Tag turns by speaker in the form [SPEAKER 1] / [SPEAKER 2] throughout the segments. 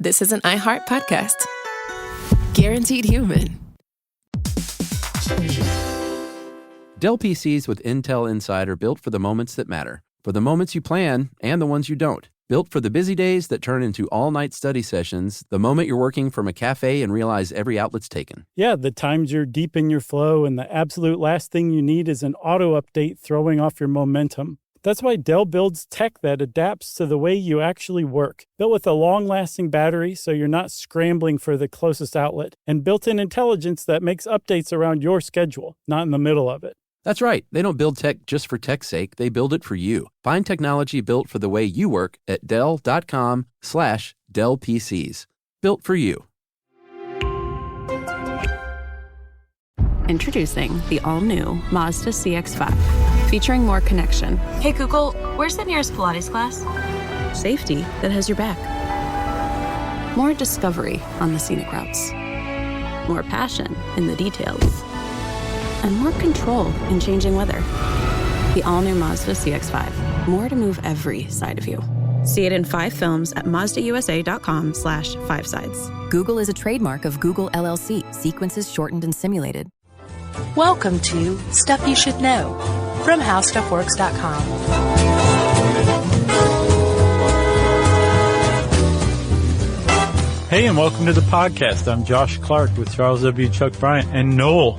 [SPEAKER 1] this is an iHeart podcast. Guaranteed human.
[SPEAKER 2] Dell PCs with Intel Inside are built for the moments that matter, for the moments you plan and the ones you don't. Built for the busy days that turn into all-night study sessions, the moment you're working from a cafe and realize every outlet's taken.
[SPEAKER 3] Yeah, the times you're deep in your flow and the absolute last thing you need is an auto update throwing off your momentum. That's why Dell builds tech that adapts to the way you actually work. Built with a long-lasting battery so you're not scrambling for the closest outlet, and built-in intelligence that makes updates around your schedule, not in the middle of it.
[SPEAKER 2] That's right. They don't build tech just for tech's sake. They build it for you. Find technology built for the way you work at Dell.com/Dell PCs. Built for you.
[SPEAKER 4] Introducing the all-new Mazda CX-5, featuring more connection.
[SPEAKER 5] Hey Google, where's the nearest Pilates class?
[SPEAKER 4] Safety that has your back. More discovery on the scenic routes. More passion in the details. And more control in changing weather. The all-new Mazda CX-5. More to move every side of you. See it in 5 films at MazdaUSA.com/5sides.
[SPEAKER 6] Google is a trademark of Google LLC. Sequences shortened and simulated.
[SPEAKER 5] Welcome to Stuff You Should Know from HowStuffWorks.com.
[SPEAKER 3] Hey, and welcome to the podcast. I'm Josh Clark with Charles W. Chuck Bryant and Noel.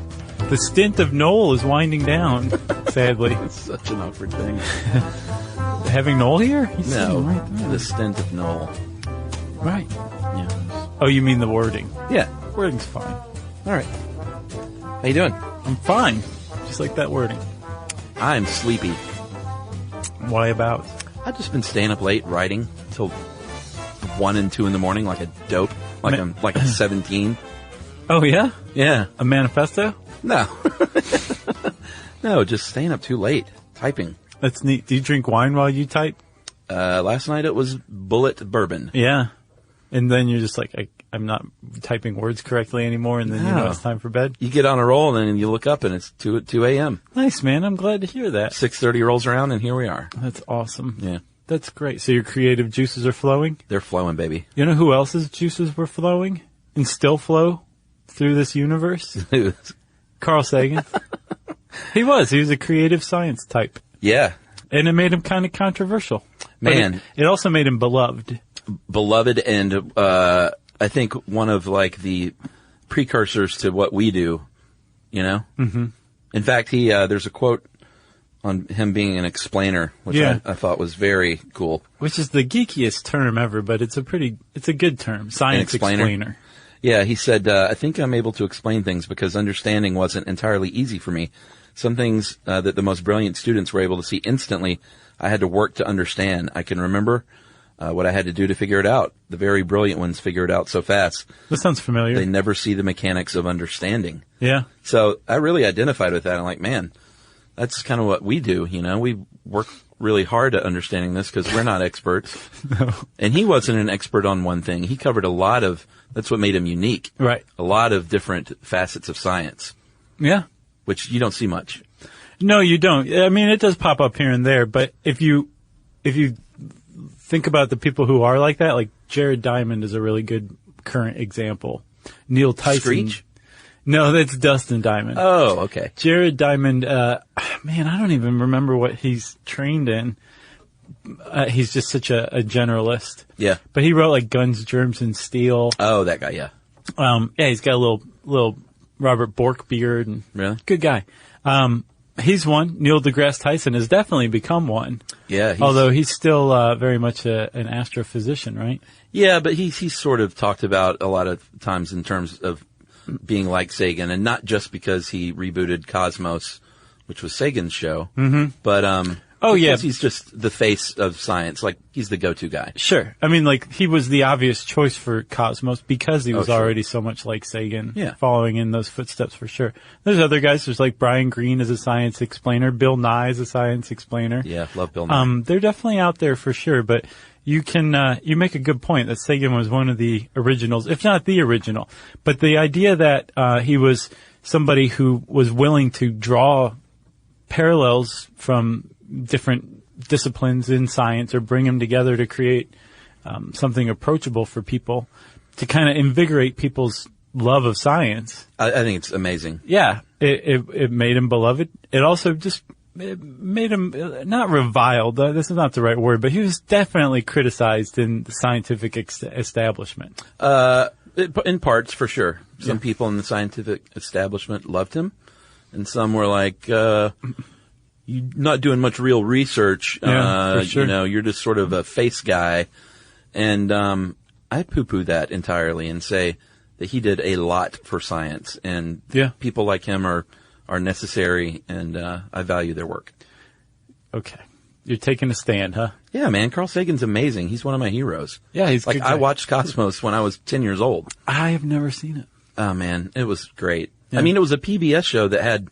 [SPEAKER 3] The stint of Noel is winding down, sadly.
[SPEAKER 2] It's such an awkward thing.
[SPEAKER 3] Having Noel here? He's
[SPEAKER 2] No,
[SPEAKER 3] right there.
[SPEAKER 2] the stint of Noel.
[SPEAKER 3] Right.
[SPEAKER 2] Yeah.
[SPEAKER 3] Oh, you mean the wording?
[SPEAKER 2] Yeah.
[SPEAKER 3] Wording's fine.
[SPEAKER 2] All right. How you doing?
[SPEAKER 3] I'm fine. Just like that wording.
[SPEAKER 2] I'm sleepy.
[SPEAKER 3] Why about?
[SPEAKER 2] I've just been staying up late writing until 1 and 2 in the morning like a dope. I'm 17.
[SPEAKER 3] Oh, yeah?
[SPEAKER 2] Yeah.
[SPEAKER 3] A manifesto?
[SPEAKER 2] No. No, just staying up too late, typing.
[SPEAKER 3] That's neat. Do you drink wine while you type?
[SPEAKER 2] Last night it was Bullet Bourbon.
[SPEAKER 3] Yeah. And then you're just like, I'm not typing words correctly anymore, and then you know it's time for bed?
[SPEAKER 2] You get on a roll, and then you look up, and it's 2 a.m.
[SPEAKER 3] Nice, man. I'm glad to hear that.
[SPEAKER 2] 6:30 rolls around, and here we are.
[SPEAKER 3] That's awesome.
[SPEAKER 2] Yeah.
[SPEAKER 3] That's great. So your creative juices are flowing?
[SPEAKER 2] They're flowing, baby.
[SPEAKER 3] You know who else's juices were flowing and still flow through this universe? Carl Sagan. He was a creative science type.
[SPEAKER 2] Yeah.
[SPEAKER 3] And it made him kind of controversial.
[SPEAKER 2] Man.
[SPEAKER 3] It also made him beloved.
[SPEAKER 2] Beloved, and I think one of the precursors to what we do, you know? Mm-hmm. In fact, there's a quote on him being an explainer, which I thought was very cool.
[SPEAKER 3] Which is the geekiest term ever, but it's a good term. Science explainer.
[SPEAKER 2] Yeah, he said, I think I'm able to explain things because understanding wasn't entirely easy for me. Some things that the most brilliant students were able to see instantly, I had to work to understand. I can remember what I had to do to figure it out. The very brilliant ones figure it out so fast.
[SPEAKER 3] That sounds familiar.
[SPEAKER 2] They never see the mechanics of understanding.
[SPEAKER 3] Yeah.
[SPEAKER 2] So I really identified with that. I'm like, man, that's kind of what we do, you know? We work really hard at understanding this because we're not experts.
[SPEAKER 3] No.
[SPEAKER 2] And he wasn't an expert on one thing. He covered that's what made him unique.
[SPEAKER 3] Right.
[SPEAKER 2] A lot of different facets of science.
[SPEAKER 3] Yeah.
[SPEAKER 2] Which you don't see much.
[SPEAKER 3] No, you don't. I mean, it does pop up here and there, but if you think about the people who are like that, like Jared Diamond is a really good current example. Neil Tyson.
[SPEAKER 2] Screech?
[SPEAKER 3] No, that's Dustin Diamond.
[SPEAKER 2] Oh, okay.
[SPEAKER 3] Jared Diamond, man, I don't even remember what he's trained in. He's just such a generalist.
[SPEAKER 2] Yeah.
[SPEAKER 3] But he wrote like Guns, Germs, and Steel.
[SPEAKER 2] Oh, that guy, yeah.
[SPEAKER 3] Yeah, he's got a little Robert Bork beard. And
[SPEAKER 2] really?
[SPEAKER 3] Good guy. He's one. Neil deGrasse Tyson has definitely become one.
[SPEAKER 2] Yeah.
[SPEAKER 3] Although he's still very much an astrophysician, right?
[SPEAKER 2] Yeah, but he's sort of talked about a lot of times in terms of being like Sagan, and not just because he rebooted Cosmos, which was Sagan's show, but because he's just the face of science, like he's the go-to guy.
[SPEAKER 3] Sure. I mean, like he was the obvious choice for Cosmos because he was already so much like Sagan, following in those footsteps for sure. There's other guys. There's like Brian Greene as a science explainer, Bill Nye as a science explainer.
[SPEAKER 2] Yeah, love Bill Nye.
[SPEAKER 3] They're definitely out there for sure, but you make a good point that Sagan was one of the originals, if not the original. But the idea that he was somebody who was willing to draw parallels from different disciplines in science or bring them together to create something approachable for people to kind of invigorate people's love of science.
[SPEAKER 2] I think it's amazing.
[SPEAKER 3] Yeah, it made him beloved. It also just it made him not reviled. This is not the right word, but he was definitely criticized in the scientific establishment.
[SPEAKER 2] In parts, for sure. Some people in the scientific establishment loved him, and some were like, "You're not doing much real research.
[SPEAKER 3] For sure.
[SPEAKER 2] You know, you're just sort of a face guy." And I poo-poo that entirely and say that he did a lot for science, and people like him are necessary, and I value their work.
[SPEAKER 3] Okay. You're taking a stand, huh?
[SPEAKER 2] Yeah, man. Carl Sagan's amazing. He's one of my heroes.
[SPEAKER 3] Yeah, he's
[SPEAKER 2] like, I watched Cosmos when I was 10 years old.
[SPEAKER 3] I have never seen it.
[SPEAKER 2] Oh, man. It was great.
[SPEAKER 3] Yeah.
[SPEAKER 2] I mean, it was a PBS show that had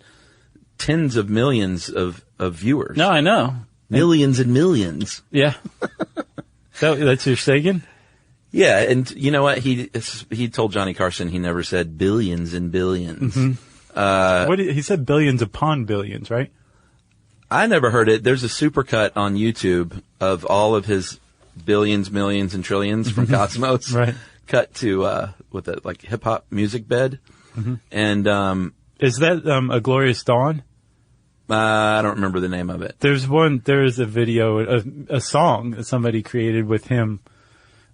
[SPEAKER 2] tens of millions of viewers.
[SPEAKER 3] No, I know.
[SPEAKER 2] Millions and millions.
[SPEAKER 3] Yeah. That's your Sagan?
[SPEAKER 2] Yeah, and you know what? He told Johnny Carson he never said billions and billions.
[SPEAKER 3] Mm-hmm. He said billions upon billions, right?
[SPEAKER 2] I never heard it. There's a supercut on YouTube of all of his billions, millions, and trillions from Cosmos,
[SPEAKER 3] right?
[SPEAKER 2] Cut to with a like hip hop music bed, and
[SPEAKER 3] is that A Glorious Dawn?
[SPEAKER 2] I don't remember the name of it.
[SPEAKER 3] There's a video, a song that somebody created with him,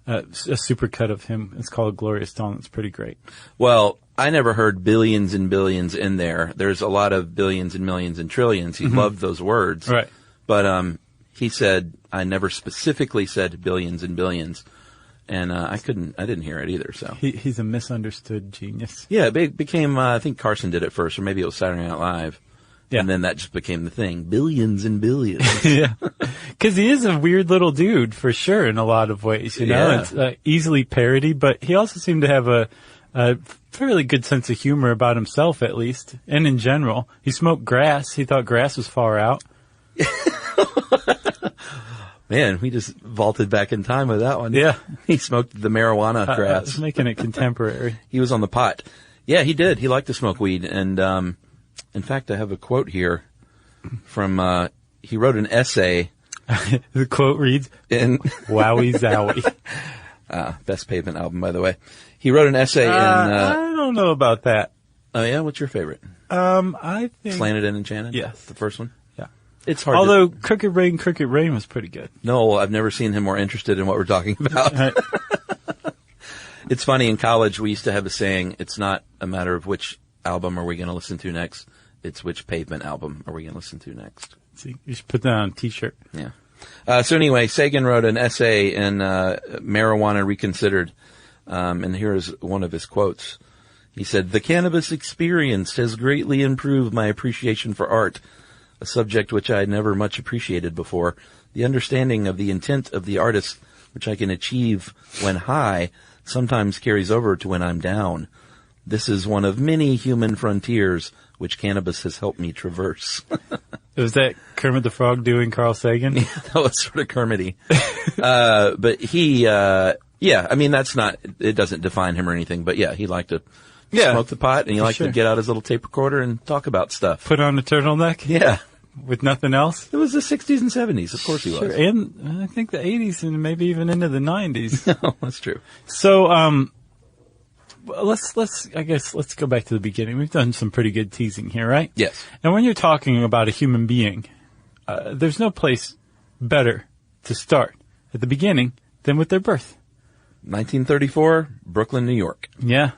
[SPEAKER 3] a supercut of him. It's called Glorious Dawn. It's pretty great.
[SPEAKER 2] Well, I never heard billions and billions in there. There's a lot of billions and millions and trillions. He loved those words.
[SPEAKER 3] Right.
[SPEAKER 2] But he said, I never specifically said billions and billions. And I didn't hear it either, so.
[SPEAKER 3] He's a misunderstood genius.
[SPEAKER 2] Yeah, it became, I think Carson did it first, or maybe it was Saturday Night Live. Yeah. And then that just became the thing. Billions and billions.
[SPEAKER 3] Yeah. Because he is a weird little dude, for sure, in a lot of ways, you know?
[SPEAKER 2] Yeah.
[SPEAKER 3] It's easily parody, but he also seemed to have a fairly good sense of humor about himself, at least, and in general. He smoked grass. He thought grass was far out.
[SPEAKER 2] Man, we just vaulted back in time with that one.
[SPEAKER 3] Yeah.
[SPEAKER 2] He smoked the marijuana grass.
[SPEAKER 3] I was making it contemporary.
[SPEAKER 2] He was on the pot. Yeah, he did. He liked to smoke weed. And in fact, I have a quote here from, he wrote an essay.
[SPEAKER 3] The quote reads, Wowie Zowie.
[SPEAKER 2] Best Pavement album, by the way. He wrote an essay in...
[SPEAKER 3] I don't know about that.
[SPEAKER 2] Oh, yeah? What's your favorite?
[SPEAKER 3] I think...
[SPEAKER 2] Slanted and Enchanted?
[SPEAKER 3] Yes.
[SPEAKER 2] The first one?
[SPEAKER 3] Yeah.
[SPEAKER 2] It's hard
[SPEAKER 3] Although Crooked Rain was pretty good.
[SPEAKER 2] No, I've never seen him more interested in what we're talking about. It's funny, in college we used to have a saying, it's not a matter of which album are we going to listen to next, it's which Pavement album are we going to listen to next.
[SPEAKER 3] See, you should put that on a t-shirt.
[SPEAKER 2] Yeah. So anyway, Sagan wrote an essay in Marijuana Reconsidered, and here's one of his quotes. He said, "The cannabis experience has greatly improved my appreciation for art, a subject which I had never much appreciated before. The understanding of the intent of the artist, which I can achieve when high, sometimes carries over to when I'm down. This is one of many human frontiers which cannabis has helped me traverse."
[SPEAKER 3] Was that Kermit the Frog doing Carl Sagan?
[SPEAKER 2] Yeah, that was sort of Kermit-y. But he, yeah, I mean, it doesn't define him or anything, but yeah, he liked to smoke the pot, and he liked to get out his little tape recorder and talk about stuff.
[SPEAKER 3] Put on a turtleneck?
[SPEAKER 2] Yeah.
[SPEAKER 3] With nothing else?
[SPEAKER 2] It was the 60s and 70s, of course he was.
[SPEAKER 3] And I think the 80s and maybe even into the 90s.
[SPEAKER 2] No, that's true.
[SPEAKER 3] So, let's go back to the beginning. We've done some pretty good teasing here, right?
[SPEAKER 2] Yes.
[SPEAKER 3] And when you're talking about a human being, there's no place better to start at the beginning than with their birth.
[SPEAKER 2] 1934, Brooklyn, New York.
[SPEAKER 3] Yeah.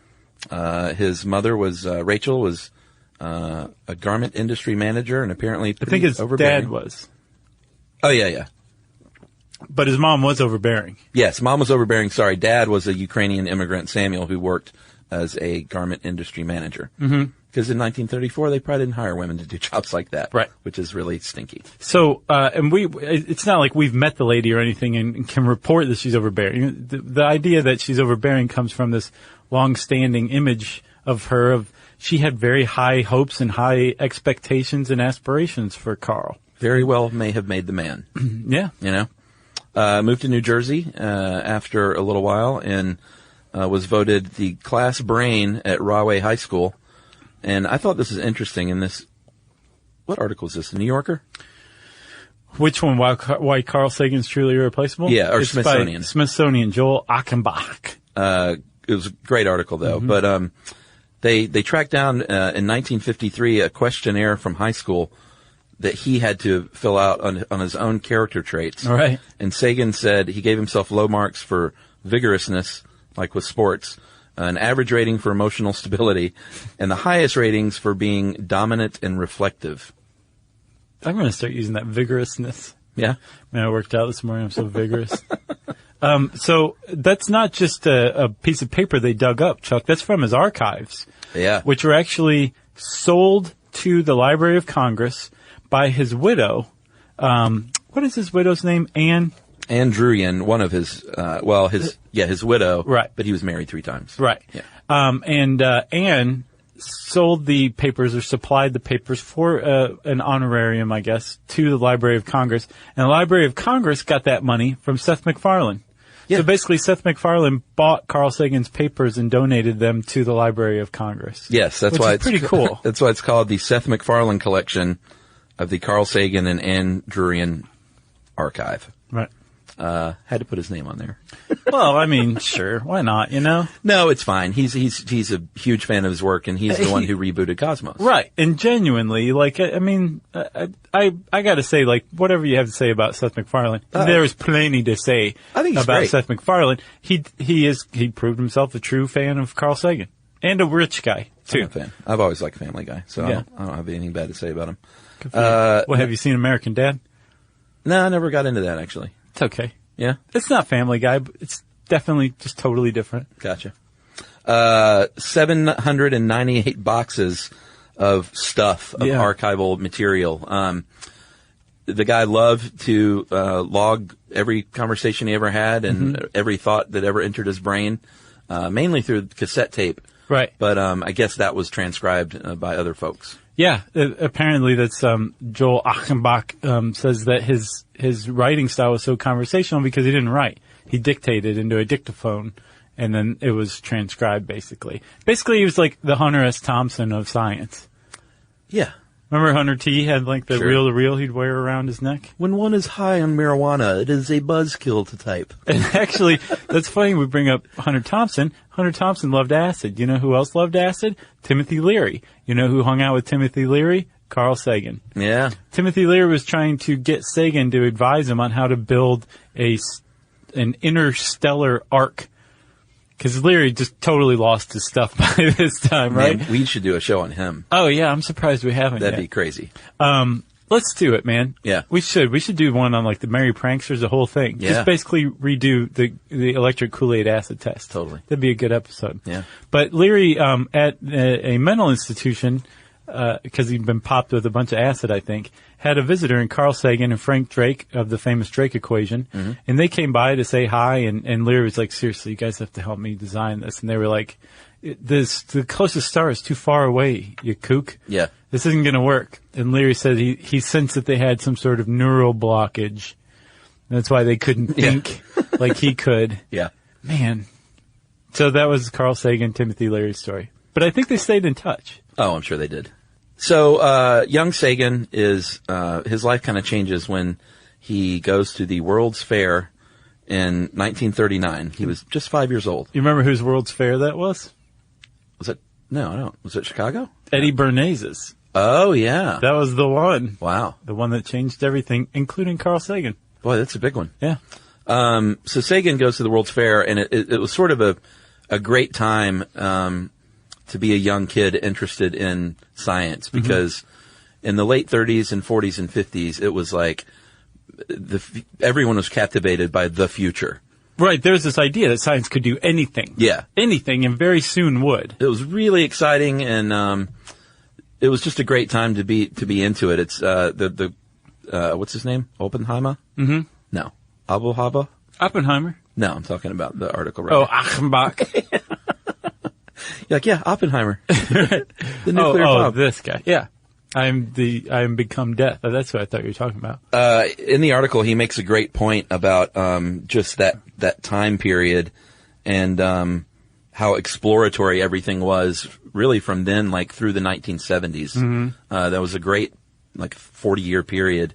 [SPEAKER 2] His mother was, Rachel was, a garment industry manager and apparently
[SPEAKER 3] I think his
[SPEAKER 2] overbearing.
[SPEAKER 3] dad was.
[SPEAKER 2] Oh, yeah.
[SPEAKER 3] But his mom was overbearing.
[SPEAKER 2] Yes, mom was overbearing. Sorry, dad was a Ukrainian immigrant, Samuel, who worked as a garment industry manager. Mm-hmm. Because in 1934, they probably didn't hire women to do jobs like that.
[SPEAKER 3] Right.
[SPEAKER 2] Which is really stinky.
[SPEAKER 3] So, and it's not like we've met the lady or anything and can report that she's overbearing. The idea that she's overbearing comes from this long-standing image of her she had very high hopes and high expectations and aspirations for Carl.
[SPEAKER 2] Very well may have made the man.
[SPEAKER 3] Yeah.
[SPEAKER 2] You know? Moved to New Jersey, after a little while and, was voted the class brain at Rahway High School. And I thought this was interesting in this, what article is this, The New Yorker?
[SPEAKER 3] Which one? Why Carl Sagan's truly irreplaceable?
[SPEAKER 2] Yeah, or
[SPEAKER 3] it's
[SPEAKER 2] Smithsonian.
[SPEAKER 3] By Smithsonian, Joel Achenbach.
[SPEAKER 2] It was a great article, though.
[SPEAKER 3] Mm-hmm.
[SPEAKER 2] But they tracked down in 1953 a questionnaire from high school that he had to fill out on his own character traits.
[SPEAKER 3] All right.
[SPEAKER 2] And Sagan said he gave himself low marks for vigorousness, like with sports, an average rating for emotional stability, and the highest ratings for being dominant and reflective.
[SPEAKER 3] I'm going to start using that vigorousness.
[SPEAKER 2] Yeah.
[SPEAKER 3] Man, I worked out this morning. I'm so vigorous. So that's not just a piece of paper they dug up, Chuck. That's from his archives.
[SPEAKER 2] Yeah.
[SPEAKER 3] Which were actually sold to the Library of Congress by his widow. What is his widow's name? Anne
[SPEAKER 2] Druyan, one of his, his widow.
[SPEAKER 3] Right.
[SPEAKER 2] But he was married 3 times.
[SPEAKER 3] Right.
[SPEAKER 2] Yeah.
[SPEAKER 3] And Anne sold the papers or supplied the papers for an honorarium, I guess, to the Library of Congress. And the Library of Congress got that money from Seth MacFarlane.
[SPEAKER 2] Yeah.
[SPEAKER 3] So basically, Seth MacFarlane bought Carl Sagan's papers and donated them to the Library of Congress.
[SPEAKER 2] Yes, that's
[SPEAKER 3] which
[SPEAKER 2] why
[SPEAKER 3] is
[SPEAKER 2] it's
[SPEAKER 3] pretty cool.
[SPEAKER 2] That's why it's called the Seth MacFarlane Collection of the Carl Sagan and Anne Druyan Archive.
[SPEAKER 3] Right.
[SPEAKER 2] Had to put his name on there.
[SPEAKER 3] Well, I mean, sure, why not? You know.
[SPEAKER 2] No, it's fine. He's a huge fan of his work, and he's the one who rebooted Cosmos.
[SPEAKER 3] Right, and genuinely, like, I mean, I got to say, like, whatever you have to say about Seth MacFarlane, there is plenty to say
[SPEAKER 2] I think he's
[SPEAKER 3] about
[SPEAKER 2] great.
[SPEAKER 3] Seth MacFarlane. He proved himself a true fan of Carl Sagan and a rich guy too.
[SPEAKER 2] I'm a fan. I've always liked Family Guy, so
[SPEAKER 3] Yeah.
[SPEAKER 2] I don't have anything bad to say about him.
[SPEAKER 3] Well, have you seen American Dad?
[SPEAKER 2] No, I never got into that actually.
[SPEAKER 3] It's okay.
[SPEAKER 2] Yeah,
[SPEAKER 3] It's not Family Guy, but it's definitely just totally different.
[SPEAKER 2] gotcha. 798 boxes of stuff, of
[SPEAKER 3] Yeah.
[SPEAKER 2] archival material. The guy loved to log every conversation he ever had and every thought that ever entered his brain, mainly through cassette tape.
[SPEAKER 3] Right.
[SPEAKER 2] But I guess that was transcribed by other folks.
[SPEAKER 3] Yeah, apparently that's Joel Achenbach says that his writing style was so conversational because he didn't write. He dictated into a dictaphone, and then it was transcribed, basically. Basically, he was like the Hunter S. Thompson of science.
[SPEAKER 2] Yeah.
[SPEAKER 3] Remember Hunter T. had like the
[SPEAKER 2] Sure.
[SPEAKER 3] reel-to-reel he'd wear around his neck?
[SPEAKER 2] When one is high on marijuana, it is a buzzkill to type.
[SPEAKER 3] And actually, that's funny we bring up Hunter Thompson. Hunter Thompson loved acid. You know who else loved acid? Timothy Leary. You know who hung out with Timothy Leary? Carl Sagan.
[SPEAKER 2] Yeah.
[SPEAKER 3] Timothy Leary was trying to get Sagan to advise him on how to build an interstellar arc. Because Leary just totally lost his stuff by this time, right?
[SPEAKER 2] Man, we should do a show on him.
[SPEAKER 3] Oh, yeah, I'm surprised we haven't
[SPEAKER 2] That'd
[SPEAKER 3] yet.
[SPEAKER 2] be crazy.
[SPEAKER 3] Let's do it, man.
[SPEAKER 2] Yeah.
[SPEAKER 3] We should. We should do one on, like, the Merry Pranksters, the whole thing.
[SPEAKER 2] Yeah.
[SPEAKER 3] Just basically redo the electric Kool-Aid acid test.
[SPEAKER 2] Totally.
[SPEAKER 3] That'd be a good episode.
[SPEAKER 2] Yeah.
[SPEAKER 3] But Leary, at a mental institution, because he'd been popped with a bunch of acid, I think, had a visitor in Carl Sagan and Frank Drake of the famous Drake equation.
[SPEAKER 2] Mm-hmm.
[SPEAKER 3] And they came by to say hi, and Leary was like, seriously, you guys have to help me design this. And they were like, the closest star is too far away, you kook.
[SPEAKER 2] Yeah.
[SPEAKER 3] This isn't going to work. And Leary said he sensed that they had some sort of neural blockage. That's why they couldn't think like he could.
[SPEAKER 2] Yeah.
[SPEAKER 3] Man. So that was Carl Sagan, Timothy Leary's story. But I think they stayed in touch.
[SPEAKER 2] Oh, I'm sure they did. So, young Sagan is, his life kind of changes when he goes to the World's Fair in 1939. He was just 5 years old.
[SPEAKER 3] You remember whose World's Fair that was?
[SPEAKER 2] Was it? No, I don't. Was it Chicago?
[SPEAKER 3] Eddie Bernays'.
[SPEAKER 2] Oh, yeah.
[SPEAKER 3] That was the one.
[SPEAKER 2] Wow.
[SPEAKER 3] The one that changed everything, including Carl Sagan.
[SPEAKER 2] Boy, that's a big one.
[SPEAKER 3] Yeah.
[SPEAKER 2] So Sagan goes to the World's Fair, and it was sort of a great time to be a young kid interested in science, because in the late 30s and 40s and 50s, it was like everyone was captivated by the future.
[SPEAKER 3] Right. There's this idea that science could do anything.
[SPEAKER 2] Yeah.
[SPEAKER 3] Anything, and very soon would.
[SPEAKER 2] It was really exciting, and it was just a great time to be into it. It's what's his name? Oppenheimer? Mm-hmm. No. Abu Haba?
[SPEAKER 3] Oppenheimer.
[SPEAKER 2] No, I'm talking about the article right
[SPEAKER 3] Oh,
[SPEAKER 2] now.
[SPEAKER 3] Achenbach.
[SPEAKER 2] You're like, yeah, Oppenheimer. The nuclear bomb.
[SPEAKER 3] This guy. Yeah. I am become death. That's what I thought you were talking about.
[SPEAKER 2] In the article, he makes a great point about just that time period and how exploratory everything was, really from then, like through the 1970s. That was a great 40-year period,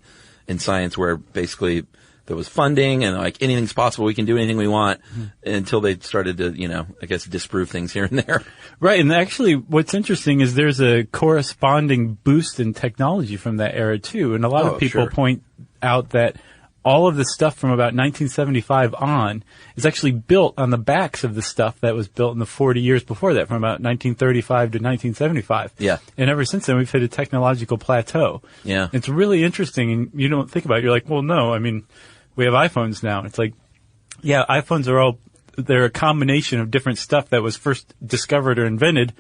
[SPEAKER 2] in science where basically there was funding and like anything's possible. We can do anything we want until they started to, I guess disprove things here and there.
[SPEAKER 3] Right. And actually what's interesting is there's a corresponding boost in technology from that era too. And a lot of people point out that all of the stuff from about 1975 on is actually built on the backs of the stuff that was built in the 40 years before that, from about 1935 to 1975.
[SPEAKER 2] Yeah.
[SPEAKER 3] And ever since then, we've hit a technological plateau.
[SPEAKER 2] Yeah.
[SPEAKER 3] It's really interesting, and you don't think about it. You're like, well, no, I mean, we have iPhones now. It's like, yeah, iPhones they're a combination of different stuff that was first discovered or invented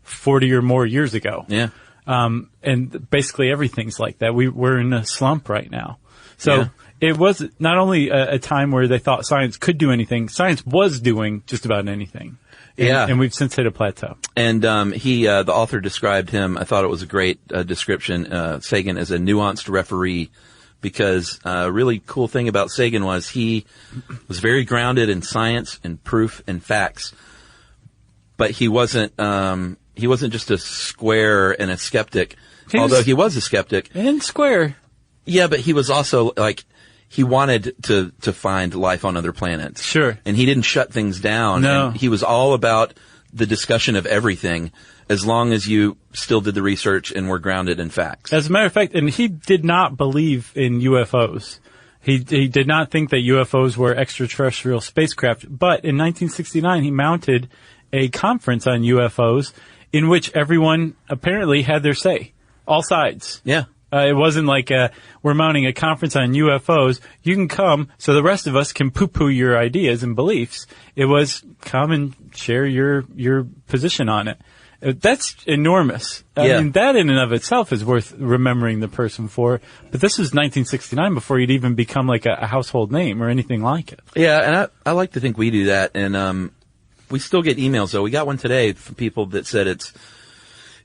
[SPEAKER 3] 40 or more years ago.
[SPEAKER 2] Yeah.
[SPEAKER 3] And basically everything's like that. We're in a slump right now. So it was not only a time where they thought science could do anything, science was doing just about anything. And we've since hit a plateau.
[SPEAKER 2] And the author described him, I thought it was a great description, Sagan, as a nuanced referee, because a really cool thing about Sagan was he was very grounded in science and proof and facts, but he wasn't just a square and a skeptic, although he was a skeptic.
[SPEAKER 3] And square.
[SPEAKER 2] Yeah, but he was also like, he wanted to find life on other planets.
[SPEAKER 3] Sure.
[SPEAKER 2] And he didn't shut things down.
[SPEAKER 3] No.
[SPEAKER 2] And he was all about the discussion of everything, as long as you still did the research and were grounded in facts.
[SPEAKER 3] As a matter of fact, and he did not believe in UFOs. He did not think that UFOs were extraterrestrial spacecraft. But in 1969, he mounted a conference on UFOs in which everyone apparently had their say. All sides.
[SPEAKER 2] Yeah.
[SPEAKER 3] It wasn't like we're mounting a conference on UFOs. You can come so the rest of us can poo-poo your ideas and beliefs. It was come and share your position on it. That's enormous. I mean, that in and of itself is worth remembering the person for. But this was 1969 before you'd even become like a household name or anything like it.
[SPEAKER 2] Yeah, and I like to think we do that. And we still get emails, though. We got one today from people that said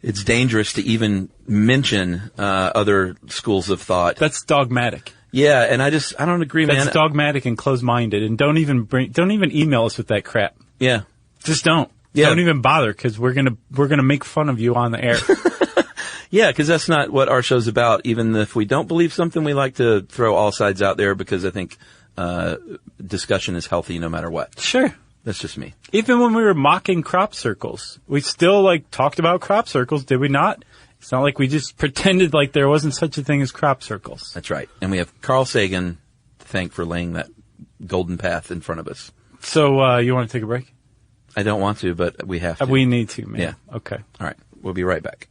[SPEAKER 2] it's dangerous to even mention other schools of thought.
[SPEAKER 3] That's dogmatic.
[SPEAKER 2] Yeah, and I don't agree, man.
[SPEAKER 3] That's dogmatic and closed-minded, and don't even email us with that crap.
[SPEAKER 2] Yeah,
[SPEAKER 3] just don't.
[SPEAKER 2] Yeah.
[SPEAKER 3] Don't even bother, because we're gonna make fun of you on the air.
[SPEAKER 2] Yeah, because that's not what our show's about. Even if we don't believe something, we like to throw all sides out there because I think discussion is healthy no matter what.
[SPEAKER 3] Sure.
[SPEAKER 2] That's just me.
[SPEAKER 3] Even when we were mocking crop circles, we still talked about crop circles, did we not? It's not like we just pretended like there wasn't such a thing as crop circles.
[SPEAKER 2] That's right. And we have Carl Sagan to thank for laying that golden path in front of us.
[SPEAKER 3] So, you want to take a break?
[SPEAKER 2] I don't want to, but we have to.
[SPEAKER 3] We need to, man.
[SPEAKER 2] Yeah.
[SPEAKER 3] Okay.
[SPEAKER 2] All right. We'll be right back.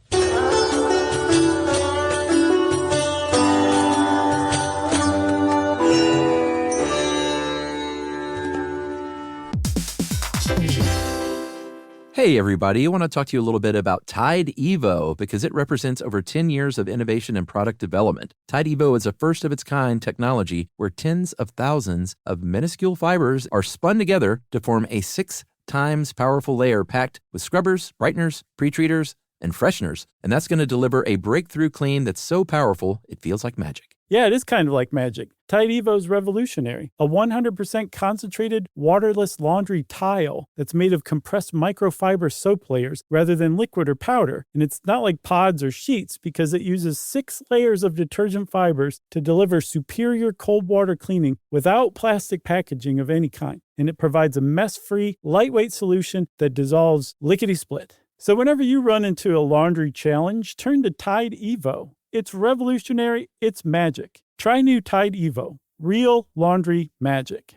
[SPEAKER 7] Hey everybody, I want to talk to you a little bit about Tide Evo because it represents over 10 years of innovation and product development. Tide Evo is a first-of-its-kind technology where tens of thousands of minuscule fibers are spun together to form a 6 times powerful layer packed with scrubbers, brighteners, pre-treaters, and fresheners. And that's going to deliver a breakthrough clean that's so powerful it feels like magic.
[SPEAKER 3] Yeah, it is kind of like magic. Tide Evo's revolutionary. A 100% concentrated, waterless laundry tile that's made of compressed microfiber soap layers rather than liquid or powder. And it's not like pods or sheets because it uses 6 layers of detergent fibers to deliver superior cold water cleaning without plastic packaging of any kind. And it provides a mess-free, lightweight solution that dissolves lickety-split. So whenever you run into a laundry challenge, turn to Tide Evo. It's revolutionary. It's magic. Try new Tide Evo. Real laundry magic.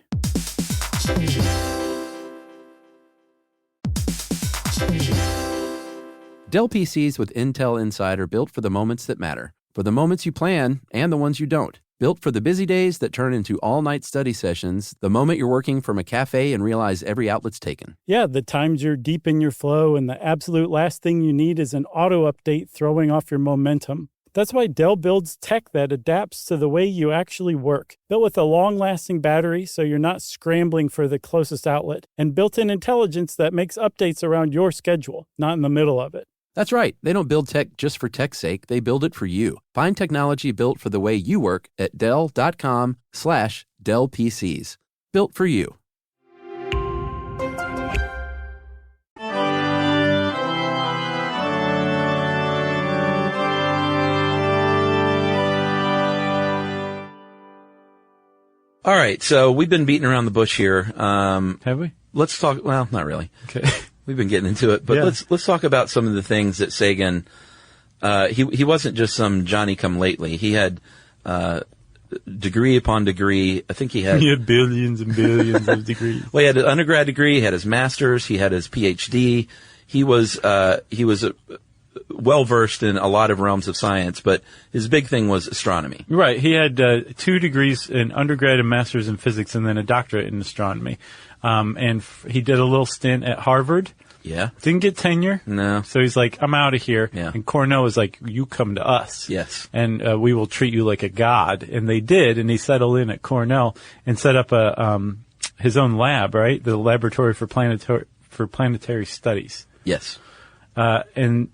[SPEAKER 7] Dell PCs with Intel Inside are built for the moments that matter, for the moments you plan and the ones you don't. Built for the busy days that turn into all-night study sessions, the moment you're working from a cafe and realize every outlet's taken.
[SPEAKER 3] Yeah, the times you're deep in your flow and the absolute last thing you need is an auto update throwing off your momentum. That's why Dell builds tech that adapts to the way you actually work. Built with a long-lasting battery so you're not scrambling for the closest outlet, and built-in intelligence that makes updates around your schedule, not in the middle of it.
[SPEAKER 7] That's right. They don't build tech just for tech's sake. They build it for you. Find technology built for the way you work at Dell.com/Dell PCs. Built for you.
[SPEAKER 2] All right, so we've been beating around the bush here.
[SPEAKER 3] Have we?
[SPEAKER 2] Let's talk. Well, not really.
[SPEAKER 3] Okay.
[SPEAKER 2] We've been getting into it, but
[SPEAKER 3] Yeah.
[SPEAKER 2] let's talk about some of the things that Sagan. He wasn't just some Johnny come lately. He had degree upon degree. I think he had
[SPEAKER 3] billions and billions of degrees.
[SPEAKER 2] Well, he had an undergrad degree, he had his master's, he had his PhD. He was well versed in a lot of realms of science, but his big thing was astronomy.
[SPEAKER 3] Right. He had 2 degrees in undergrad and master's in physics, and then a doctorate in astronomy. And he did a little stint at Harvard.
[SPEAKER 2] Yeah.
[SPEAKER 3] Didn't get tenure.
[SPEAKER 2] No.
[SPEAKER 3] So he's like, I'm out of here.
[SPEAKER 2] Yeah.
[SPEAKER 3] And Cornell was like, you come to us.
[SPEAKER 2] Yes.
[SPEAKER 3] And we will treat you like a god. And they did. And he settled in at Cornell and set up his own lab, right? The Laboratory for Planetary Studies.
[SPEAKER 2] Yes.
[SPEAKER 3] And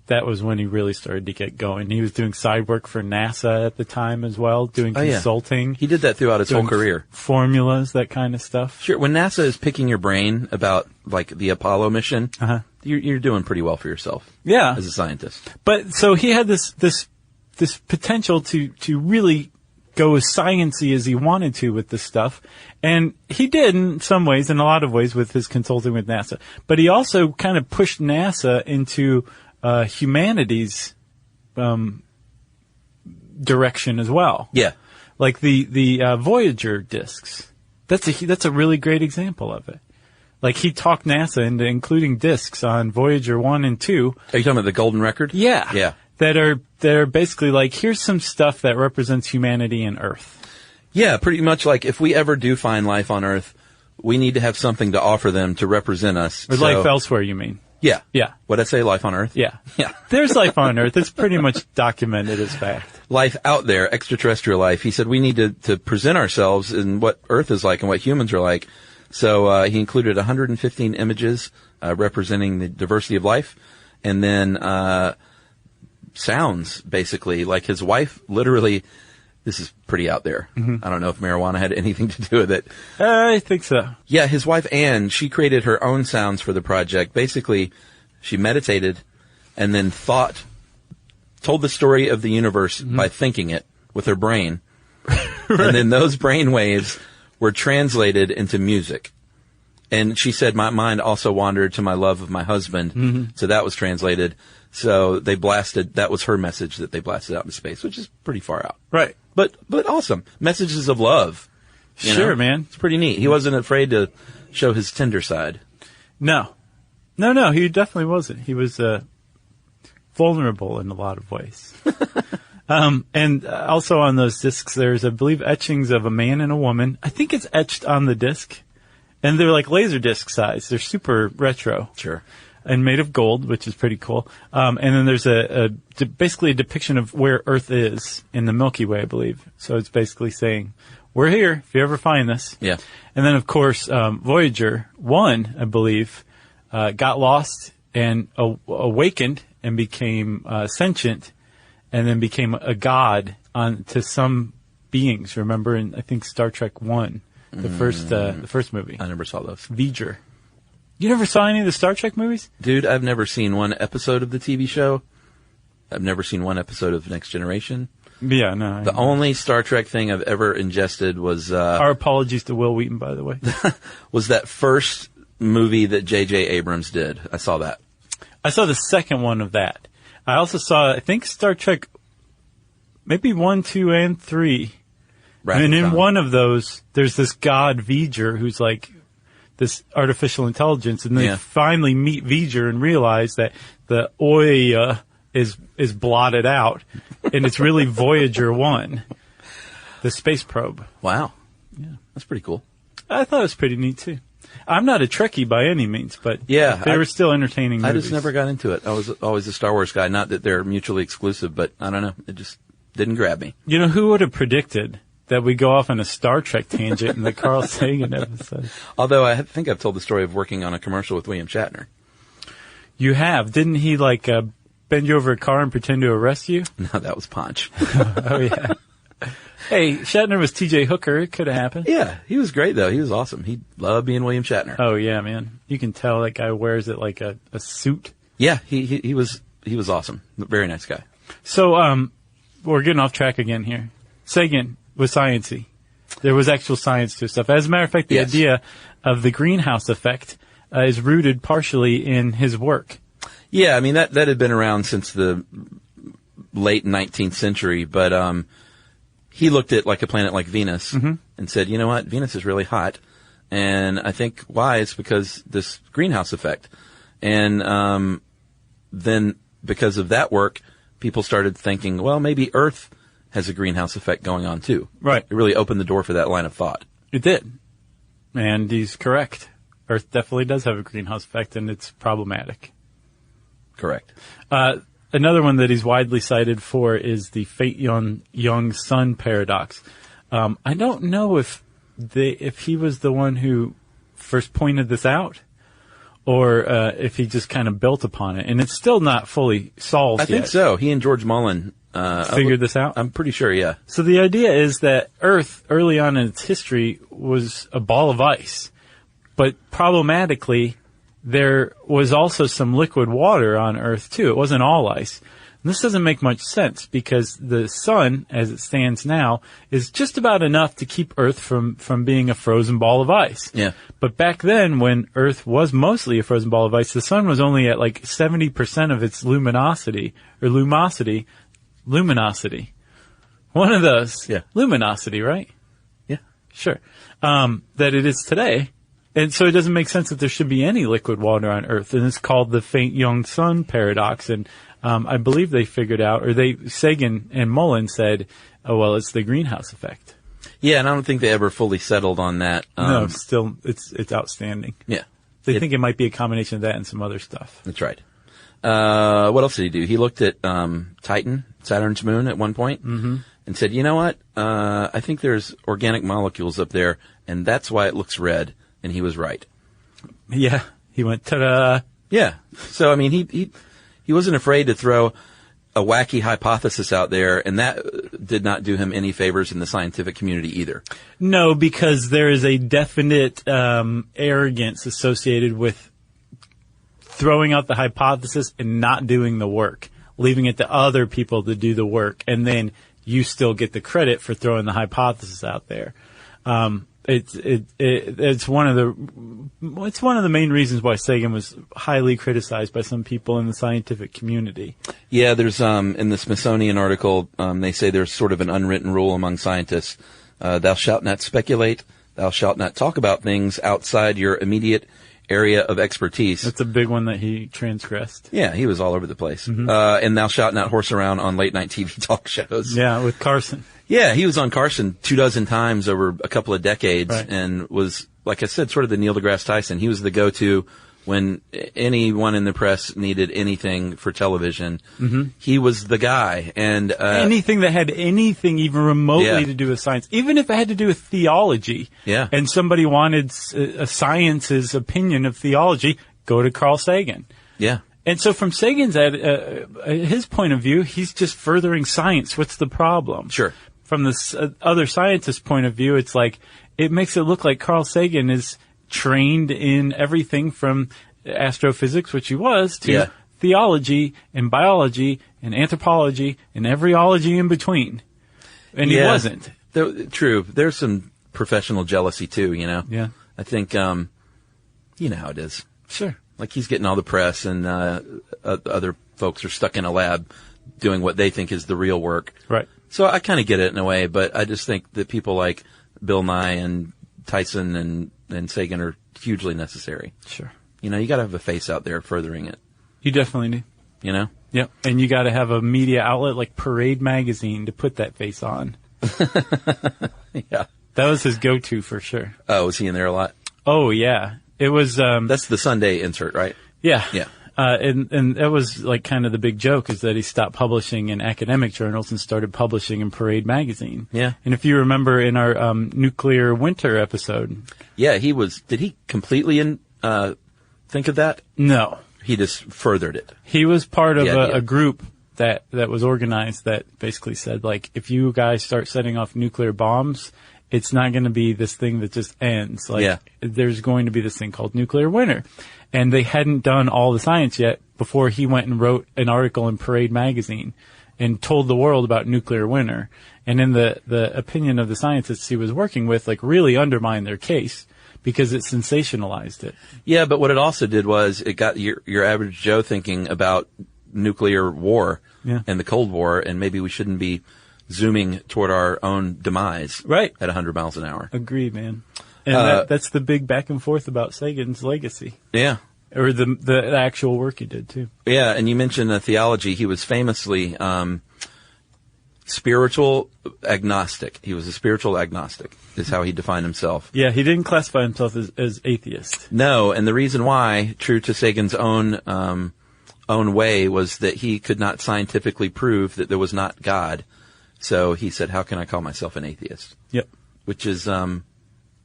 [SPEAKER 3] that was when he really started to get going. He was doing side work for NASA at the time as well, doing consulting.
[SPEAKER 2] He did that throughout his whole career.
[SPEAKER 3] Formulas, that kind of stuff.
[SPEAKER 2] Sure. When NASA is picking your brain about like the Apollo mission, you're doing pretty well for yourself.
[SPEAKER 3] Yeah.
[SPEAKER 2] As a scientist.
[SPEAKER 3] But so he had this potential to really go as sciencey as he wanted to with this stuff. And he did in some ways, in a lot of ways, with his consulting with NASA. But he also kind of pushed NASA into humanities direction as well.
[SPEAKER 2] Yeah.
[SPEAKER 3] Like the Voyager discs. That's a really great example of it. Like he talked NASA into including discs on Voyager 1 and 2.
[SPEAKER 2] Are you talking about the Golden Record?
[SPEAKER 3] Yeah.
[SPEAKER 2] Yeah.
[SPEAKER 3] That are basically like, here's some stuff that represents humanity and Earth.
[SPEAKER 2] Yeah, pretty much like if we ever do find life on Earth, we need to have something to offer them to represent us.
[SPEAKER 3] Or life elsewhere, you mean?
[SPEAKER 2] Yeah.
[SPEAKER 3] Yeah.
[SPEAKER 2] What'd I say? Life on Earth?
[SPEAKER 3] Yeah.
[SPEAKER 2] Yeah.
[SPEAKER 3] There's life on Earth. It's pretty much documented as fact.
[SPEAKER 2] Life out there, extraterrestrial life. He said we need to present ourselves in what Earth is like and what humans are like. So he included 115 images representing the diversity of life, and then sounds, basically. Like his wife literally, this is pretty out there. Mm-hmm. I don't know if marijuana had anything to do with it.
[SPEAKER 3] I think so.
[SPEAKER 2] Yeah, his wife Anne, she created her own sounds for the project. Basically, she meditated and then told the story of the universe by thinking it with her brain. Right. And then those brain waves were translated into music. And she said, my mind also wandered to my love of my husband. Mm-hmm. So that was translated. So that was her message that they blasted out into space, which is pretty far out.
[SPEAKER 3] Right.
[SPEAKER 2] But awesome. Messages of love.
[SPEAKER 3] Sure, man.
[SPEAKER 2] It's pretty neat. He wasn't afraid to show his tender side.
[SPEAKER 3] No, he definitely wasn't. He was vulnerable in a lot of ways. And also on those discs, there's, I believe, etchings of a man and a woman. I think it's etched on the disc. And they're like laser disc size. They're super retro.
[SPEAKER 2] Sure.
[SPEAKER 3] And made of gold, which is pretty cool. And then there's basically a depiction of where Earth is in the Milky Way, I believe. So it's basically saying, we're here if you ever find this.
[SPEAKER 2] Yeah.
[SPEAKER 3] And then, of course, Voyager 1, I believe, got lost and awakened and became sentient, and then became a god to some beings. Remember in, I think, Star Trek 1, the first movie.
[SPEAKER 2] I never saw those.
[SPEAKER 3] V'ger. You never saw any of the Star Trek movies?
[SPEAKER 2] Dude, I've never seen one episode of the TV show. I've never seen one episode of Next Generation.
[SPEAKER 3] Yeah, no.
[SPEAKER 2] The only Star Trek thing I've ever ingested was...
[SPEAKER 3] Our apologies to Will Wheaton, by the way.
[SPEAKER 2] was that first movie that J.J. Abrams did. I saw that.
[SPEAKER 3] I saw the second one of that. I also saw, I think, Star Trek, maybe 1, 2, and 3. And in one of those, there's this god V'ger who's like this artificial intelligence, and they finally meet V'ger and realize that the Oya is blotted out, and it's really Voyager 1, the space probe.
[SPEAKER 2] Wow. Yeah. That's pretty cool.
[SPEAKER 3] I thought it was pretty neat, too. I'm not a Trekkie by any means, but they were still entertaining movies.
[SPEAKER 2] I just never got into it. I was always a Star Wars guy. Not that they're mutually exclusive, but I don't know. It just didn't grab me.
[SPEAKER 3] You know, who would have predicted that we go off on a Star Trek tangent in the Carl Sagan episode?
[SPEAKER 2] Although I think I've told the story of working on a commercial with William Shatner.
[SPEAKER 3] You have. Didn't he, bend you over a car and pretend to arrest you?
[SPEAKER 2] No, that was Ponch.
[SPEAKER 3] Oh, yeah. Hey, Shatner was T.J. Hooker. It could have happened.
[SPEAKER 2] Yeah, he was great, though. He was awesome. He loved being William Shatner.
[SPEAKER 3] Oh, yeah, man. You can tell that guy wears it like a suit.
[SPEAKER 2] Yeah, he was awesome. Very nice guy.
[SPEAKER 3] So, we're getting off track again here. Sagan was sciencey. There was actual science to stuff. As a matter of fact, the idea of the greenhouse effect is rooted partially in his work.
[SPEAKER 2] Yeah, I mean, that had been around since the late 19th century, but he looked at like a planet like Venus and said, you know what, Venus is really hot. And I think why? It's because this greenhouse effect. And then because of that work, people started thinking, well, maybe Earth has a greenhouse effect going on too.
[SPEAKER 3] Right.
[SPEAKER 2] It really opened the door for that line of thought.
[SPEAKER 3] It did. And he's correct. Earth definitely does have a greenhouse effect, and it's problematic.
[SPEAKER 2] Correct.
[SPEAKER 3] Another one that he's widely cited for is the fate-young sun paradox. I don't know if he was the one who first pointed this out, or if he just kind of built upon it. And it's still not fully solved yet.
[SPEAKER 2] I think so. He and George Mullen
[SPEAKER 3] figured this out?
[SPEAKER 2] I'm pretty sure, yeah.
[SPEAKER 3] So the idea is that Earth, early on in its history, was a ball of ice. But problematically, there was also some liquid water on Earth, too. It wasn't all ice. And this doesn't make much sense because the sun, as it stands now, is just about enough to keep Earth from being a frozen ball of ice.
[SPEAKER 2] Yeah.
[SPEAKER 3] But back then, when Earth was mostly a frozen ball of ice, the sun was only at like 70% of its luminosity. One of those.
[SPEAKER 2] Yeah.
[SPEAKER 3] Luminosity, right?
[SPEAKER 2] Yeah.
[SPEAKER 3] Sure. That it is today. And so it doesn't make sense that there should be any liquid water on Earth. And it's called the faint young sun paradox. And I believe they figured out, or Sagan and Mullen said, oh, well, it's the greenhouse effect.
[SPEAKER 2] Yeah, and I don't think they ever fully settled on that.
[SPEAKER 3] No, still, it's outstanding.
[SPEAKER 2] Yeah.
[SPEAKER 3] They think it might be a combination of that and some other stuff.
[SPEAKER 2] That's right. What else did he do? He looked at Titan, Saturn's moon, at one point, and said, you know what? I think there's organic molecules up there, and that's why it looks red. And he was right.
[SPEAKER 3] Yeah. He went, ta-da.
[SPEAKER 2] Yeah. So, I mean, he wasn't afraid to throw a wacky hypothesis out there, and that did not do him any favors in the scientific community either.
[SPEAKER 3] No, because there is a definite arrogance associated with throwing out the hypothesis and not doing the work, leaving it to other people to do the work, and then you still get the credit for throwing the hypothesis out there. It's one of the main reasons why Sagan was highly criticized by some people in the scientific community.
[SPEAKER 2] Yeah, there's in the Smithsonian article, they say there's sort of an unwritten rule among scientists. Thou shalt not speculate, thou shalt not talk about things outside your immediate area of expertise.
[SPEAKER 3] That's a big one that he transgressed.
[SPEAKER 2] Yeah, he was all over the place. And thou shalt not horse around on late night TV talk shows.
[SPEAKER 3] Yeah, with Carson.
[SPEAKER 2] Yeah, he was on Carson 24 times over a couple of decades,
[SPEAKER 3] right,
[SPEAKER 2] and was, like I said, sort of the Neil deGrasse Tyson. He was the go-to when anyone in the press needed anything for television. He was the guy. And
[SPEAKER 3] anything that had anything even remotely to do with science, even if it had to do with theology, and somebody wanted a science's opinion of theology, go to Carl Sagan.
[SPEAKER 2] Yeah.
[SPEAKER 3] And so from Sagan's his point of view, he's just furthering science. What's the problem?
[SPEAKER 2] Sure.
[SPEAKER 3] From this other scientist's point of view, it's like, it makes it look like Carl Sagan is trained in everything from astrophysics, which he was, to theology and biology and anthropology and every ology in between. And he wasn't.
[SPEAKER 2] True. There's some professional jealousy too, you know?
[SPEAKER 3] Yeah.
[SPEAKER 2] I think, you know how it is.
[SPEAKER 3] Sure.
[SPEAKER 2] Like he's getting all the press and other folks are stuck in a lab doing what they think is the real work.
[SPEAKER 3] Right.
[SPEAKER 2] So I kind of get it in a way, but I just think that people like Bill Nye and Tyson and Sagan are hugely necessary.
[SPEAKER 3] Sure.
[SPEAKER 2] You know, you got to have a face out there furthering it.
[SPEAKER 3] You definitely do.
[SPEAKER 2] You know?
[SPEAKER 3] Yep. And you got to have a media outlet like Parade Magazine to put that face on.
[SPEAKER 2] Yeah.
[SPEAKER 3] That was his go-to for sure.
[SPEAKER 2] Oh, was he in there a lot?
[SPEAKER 3] Oh, yeah. It was...
[SPEAKER 2] That's the Sunday insert, right?
[SPEAKER 3] Yeah.
[SPEAKER 2] Yeah.
[SPEAKER 3] And that was like kind of the big joke, is that he stopped publishing in academic journals and started publishing in Parade Magazine.
[SPEAKER 2] Yeah.
[SPEAKER 3] And if you remember in our nuclear winter episode.
[SPEAKER 2] Yeah, did he completely think of that?
[SPEAKER 3] No.
[SPEAKER 2] He just furthered it.
[SPEAKER 3] He was part of a group that was organized that basically said, like, if you guys start setting off nuclear bombs, it's not going to be this thing that just ends. Like, there's going to be this thing called nuclear winter. And they hadn't done all the science yet before he went and wrote an article in Parade Magazine. and told the world about nuclear winter. And in the opinion of the scientists he was working with, like, really undermined their case because it sensationalized it.
[SPEAKER 2] Yeah, but what it also did was it got your average Joe thinking about nuclear war and the Cold War, and maybe we shouldn't be zooming toward our own demise
[SPEAKER 3] right
[SPEAKER 2] at 100 miles an hour.
[SPEAKER 3] Agreed, man. And that's the big back and forth about Sagan's legacy.
[SPEAKER 2] Yeah.
[SPEAKER 3] Or the actual work he did, too.
[SPEAKER 2] Yeah, and you mentioned theology. He was famously spiritual agnostic. He was a spiritual agnostic, is how he defined himself.
[SPEAKER 3] Yeah, he didn't classify himself as atheist.
[SPEAKER 2] No, and the reason why, true to Sagan's own way, was that he could not scientifically prove that there was not God. So he said, how can I call myself an atheist?
[SPEAKER 3] Yep.
[SPEAKER 2] Which is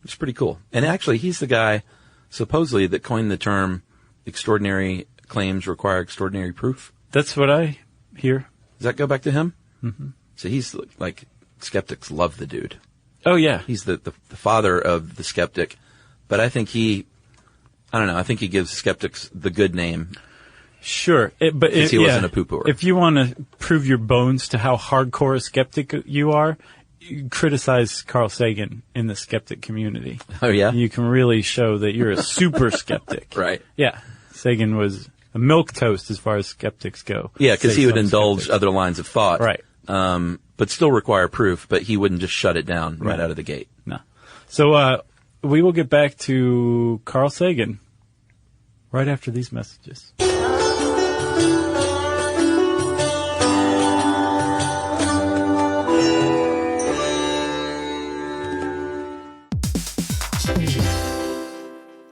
[SPEAKER 2] it's pretty cool. And actually, he's the guy, supposedly, that coined the term extraordinary claims require extraordinary proof.
[SPEAKER 3] That's what I hear.
[SPEAKER 2] Does that go back to him?
[SPEAKER 3] Mm-hmm.
[SPEAKER 2] So he's like, skeptics love the dude.
[SPEAKER 3] Oh, yeah.
[SPEAKER 2] He's the father of the skeptic. But I think I don't know, I think he gives skeptics the good name.
[SPEAKER 3] Sure. But
[SPEAKER 2] he wasn't a poo-pooer.
[SPEAKER 3] If you want to prove your bones to how hardcore a skeptic you are, you criticize Carl Sagan in the skeptic community.
[SPEAKER 2] Oh, yeah?
[SPEAKER 3] You can really show that you're a super skeptic.
[SPEAKER 2] Right.
[SPEAKER 3] Yeah. Sagan was a milquetoast as far as skeptics go.
[SPEAKER 2] Yeah, because he would indulge other lines of thought.
[SPEAKER 3] Right.
[SPEAKER 2] But still require proof, but he wouldn't just shut it down right out of the gate.
[SPEAKER 3] No. So we will get back to Carl Sagan right after these messages.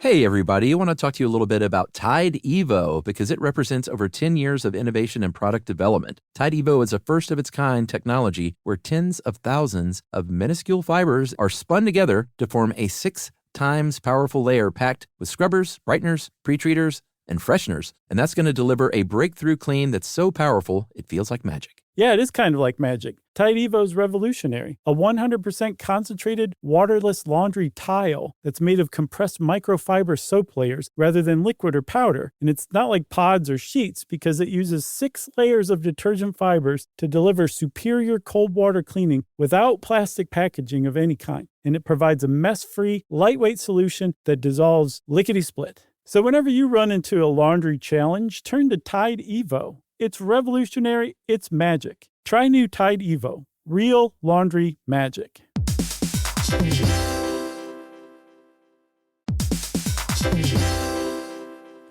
[SPEAKER 7] Hey everybody, I want to talk to you a little bit about Tide Evo because it represents over 10 years of innovation and product development. Tide Evo is a first-of-its-kind technology where tens of thousands of minuscule fibers are spun together to form a 6 times powerful layer packed with scrubbers, brighteners, pre-treaters, and fresheners. And that's going to deliver a breakthrough clean that's so powerful it feels like magic.
[SPEAKER 3] Yeah, it is kind of like magic. Tide Evo is revolutionary. A 100% concentrated, waterless laundry tile that's made of compressed microfiber soap layers rather than liquid or powder. And it's not like pods or sheets because it uses 6 layers of detergent fibers to deliver superior cold water cleaning without plastic packaging of any kind. And it provides a mess-free, lightweight solution that dissolves lickety-split. So whenever you run into a laundry challenge, turn to Tide Evo. It's revolutionary. It's magic. Try new Tide Evo. Real laundry magic.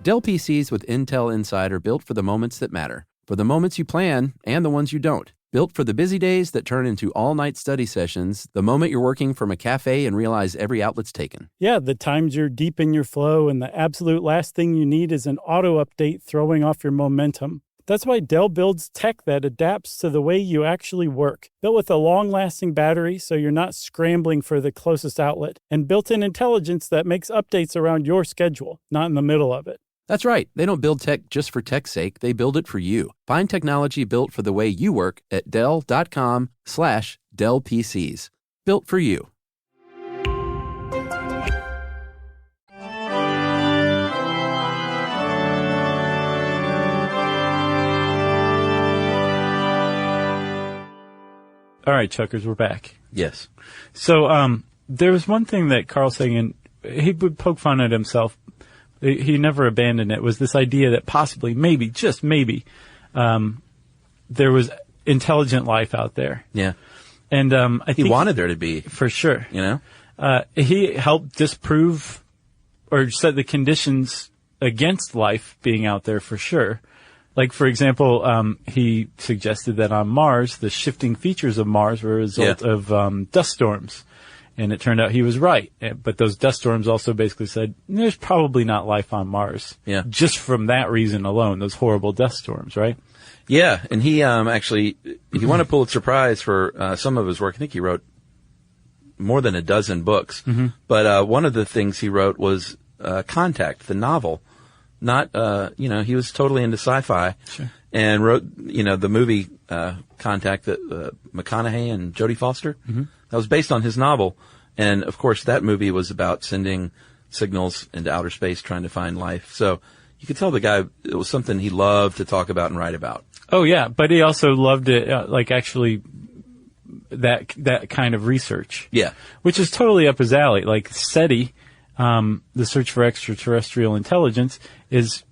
[SPEAKER 7] Dell PCs with Intel Inside are built for the moments that matter, for the moments you plan and the ones you don't. Built for the busy days that turn into all-night study sessions, the moment you're working from a cafe and realize every outlet's taken.
[SPEAKER 3] Yeah, the times you're deep in your flow and the absolute last thing you need is an auto update throwing off your momentum. That's why Dell builds tech that adapts to the way you actually work. Built with a long-lasting battery so you're not scrambling for the closest outlet. And built-in intelligence that makes updates around your schedule, not in the middle of it.
[SPEAKER 7] That's right. They don't build tech just for tech's sake. They build it for you. Find technology built for the way you work at Dell.com/Dell PCs. Built for you.
[SPEAKER 3] All right, Chuckers, we're back.
[SPEAKER 2] Yes.
[SPEAKER 3] So there was one thing that Carl Sagan, he would poke fun at himself. He never abandoned it, was this idea that possibly, maybe, just maybe, there was intelligent life out there.
[SPEAKER 2] Yeah.
[SPEAKER 3] And I think
[SPEAKER 2] he wanted there to be.
[SPEAKER 3] For sure.
[SPEAKER 2] You know?
[SPEAKER 3] He helped disprove or set the conditions against life being out there for sure. Like, for example, he suggested that on Mars, the shifting features of Mars were a result of dust storms. And it turned out he was right. But those dust storms also basically said, there's probably not life on Mars.
[SPEAKER 2] Yeah.
[SPEAKER 3] Just from that reason alone, those horrible dust storms, right?
[SPEAKER 2] Yeah. And he actually, he won a Pulitzer Prize for some of his work. I think he wrote more than a dozen books. Mm-hmm. But one of the things he wrote was Contact, the novel. Not, he was totally into sci-fi.
[SPEAKER 3] Sure.
[SPEAKER 2] And wrote, the movie Contact, that McConaughey and Jodie Foster. Mm-hmm. That was based on his novel. And, of course, that movie was about sending signals into outer space trying to find life. So you could tell the guy, it was something he loved to talk about and write about.
[SPEAKER 3] Oh yeah, but he also loved it, actually that kind of research.
[SPEAKER 2] Yeah.
[SPEAKER 3] Which is totally up his alley. Like SETI, the search for extraterrestrial intelligence, is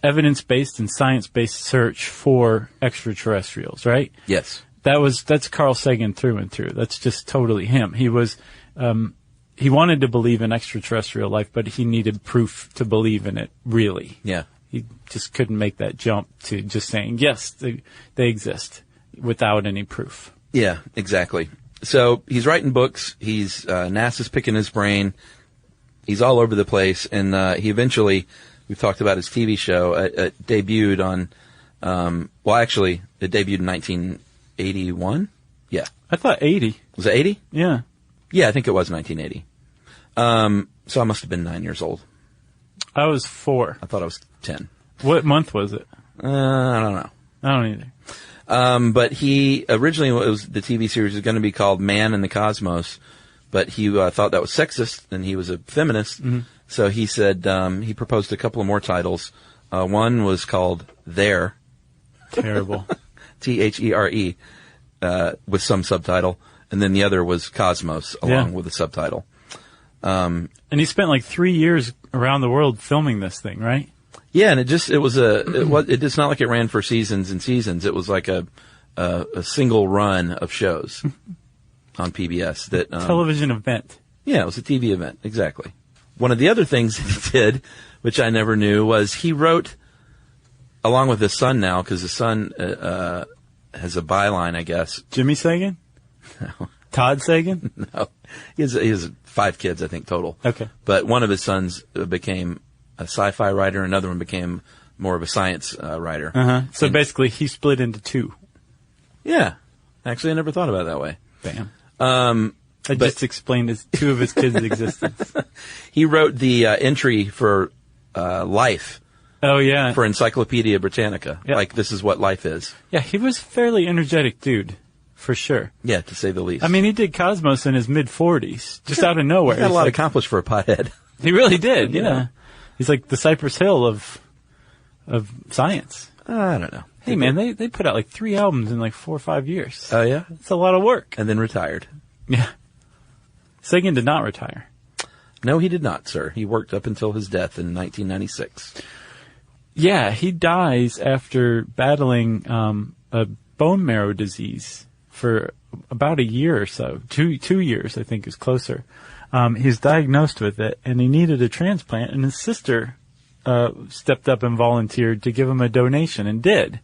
[SPEAKER 3] evidence-based and science-based search for extraterrestrials, right?
[SPEAKER 2] Yes.
[SPEAKER 3] That's Carl Sagan through and through. That's just totally him. He was, he wanted to believe in extraterrestrial life, but he needed proof to believe in it, really.
[SPEAKER 2] Yeah.
[SPEAKER 3] He just couldn't make that jump to just saying, yes, they exist without any proof.
[SPEAKER 2] Yeah, exactly. So he's writing books. He's, NASA's picking his brain. He's all over the place. And, he eventually, we've talked about his TV show, debuted on, it debuted in 1981. Yeah.
[SPEAKER 3] I thought 80.
[SPEAKER 2] Was it 80?
[SPEAKER 3] Yeah.
[SPEAKER 2] Yeah, I think it was 1980. So I must have been 9 years old.
[SPEAKER 3] I was 4.
[SPEAKER 2] I thought I was 10.
[SPEAKER 3] What month was it?
[SPEAKER 2] I don't know.
[SPEAKER 3] I don't either.
[SPEAKER 2] But he originally the TV series was going to be called Man in the Cosmos, but he thought that was sexist, and he was a feminist. Mm-hmm. So he said he proposed a couple of more titles. One was called There.
[SPEAKER 3] Terrible.
[SPEAKER 2] THERE, with some subtitle, and then the other was Cosmos along with a subtitle.
[SPEAKER 3] And he spent like 3 years around the world filming this thing, right?
[SPEAKER 2] Yeah, and it's not like it ran for seasons and seasons. It was like a single run of shows on PBS that
[SPEAKER 3] television event.
[SPEAKER 2] Yeah, it was a TV event, exactly. One of the other things that he did, which I never knew, was he wrote along with his son now, because his son has a byline, I guess.
[SPEAKER 3] Jimmy Sagan?
[SPEAKER 2] No.
[SPEAKER 3] Todd Sagan?
[SPEAKER 2] No. He has 5 kids, I think, total.
[SPEAKER 3] Okay.
[SPEAKER 2] But one of his sons became a sci-fi writer, another one became more of a science writer.
[SPEAKER 3] Uh-huh. So basically he split into 2.
[SPEAKER 2] Yeah. Actually, I never thought about it that way.
[SPEAKER 3] Bam. I just explained 2 of his kids' existence.
[SPEAKER 2] He wrote the entry for Life.
[SPEAKER 3] Oh, yeah.
[SPEAKER 2] For Encyclopedia Britannica.
[SPEAKER 3] Yep.
[SPEAKER 2] Like, this is what life is.
[SPEAKER 3] Yeah, he was a fairly energetic dude, for sure.
[SPEAKER 2] Yeah, to say the least.
[SPEAKER 3] I mean, he did Cosmos in his mid-40s, just out of nowhere.
[SPEAKER 2] He had a lot accomplished for a pothead.
[SPEAKER 3] He really did, yeah. He's like the Cypress Hill of science.
[SPEAKER 2] I don't know.
[SPEAKER 3] Hey, man, they put out like 3 albums in like 4 or 5 years.
[SPEAKER 2] Oh, yeah?
[SPEAKER 3] It's a lot of work.
[SPEAKER 2] And then retired.
[SPEAKER 3] Yeah. Sagan did not retire.
[SPEAKER 2] No, he did not, sir. He worked up until his death in 1996.
[SPEAKER 3] Yeah, he dies after battling a bone marrow disease for about a year or so. 2 years, I think, is closer. He was diagnosed with it, and he needed a transplant, and his sister stepped up and volunteered to give him a donation, and did.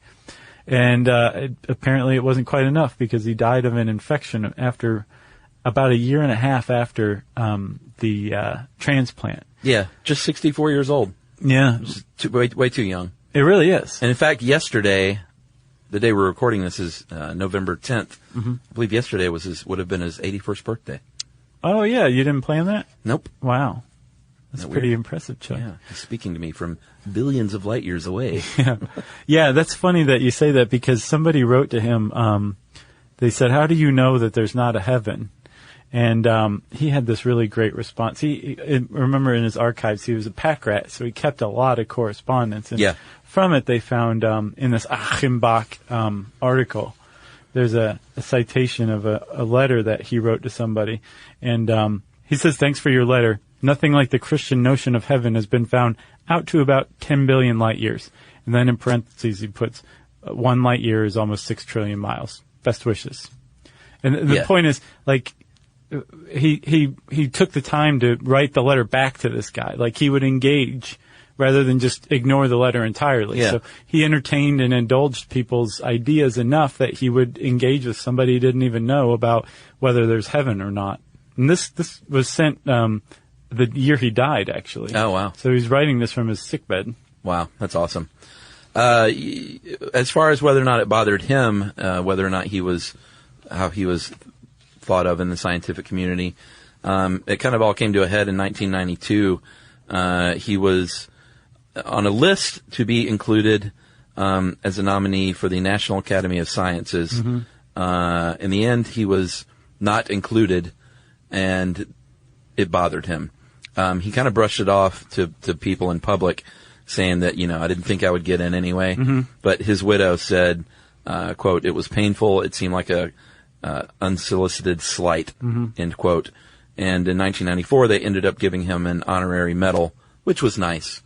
[SPEAKER 3] And apparently it wasn't quite enough, because he died of an infection after about a year and a half after the transplant.
[SPEAKER 2] Yeah, just 64 years old.
[SPEAKER 3] Yeah.
[SPEAKER 2] Way too young.
[SPEAKER 3] It really is.
[SPEAKER 2] And in fact, yesterday, the day we're recording this is November 10th. Mm-hmm. I believe yesterday would have been his 81st birthday.
[SPEAKER 3] Oh, yeah. You didn't plan that?
[SPEAKER 2] Nope.
[SPEAKER 3] Wow. That's pretty impressive, Chuck.
[SPEAKER 2] Yeah. He's speaking to me from billions of light years away.
[SPEAKER 3] Yeah, that's funny that you say that, because somebody wrote to him. They said, how do you know that there's not a heaven? And he had this really great response. Remember in his archives, he was a pack rat, so he kept a lot of correspondence. And from it, they found in this Achimbach article, there's a citation of a letter that he wrote to somebody. And he says, thanks for your letter. Nothing like the Christian notion of heaven has been found out to about 10 billion light years. And then in parentheses, he puts 1 light year is almost 6 trillion miles. Best wishes. And the point is, like, he took the time to write the letter back to this guy. Like, he would engage rather than just ignore the letter entirely.
[SPEAKER 2] Yeah.
[SPEAKER 3] So he entertained and indulged people's ideas enough that he would engage with somebody he didn't even know about whether there's heaven or not. And this was sent the year he died, actually.
[SPEAKER 2] Oh, wow.
[SPEAKER 3] So he's writing this from his sickbed.
[SPEAKER 2] Wow, that's awesome. As far as whether or not it bothered him, whether or not how he was thought of in the scientific community, it kind of all came to a head in 1992. He was on a list to be included as a nominee for the National Academy of Sciences. Mm-hmm. In the end, he was not included, and it bothered him. He kind of brushed it off to people in public, saying that, I didn't think I would get in anyway. But his widow said, quote, "It was painful. It seemed like a unsolicited slight," end quote. And in 1994, they ended up giving him an honorary medal, which was nice.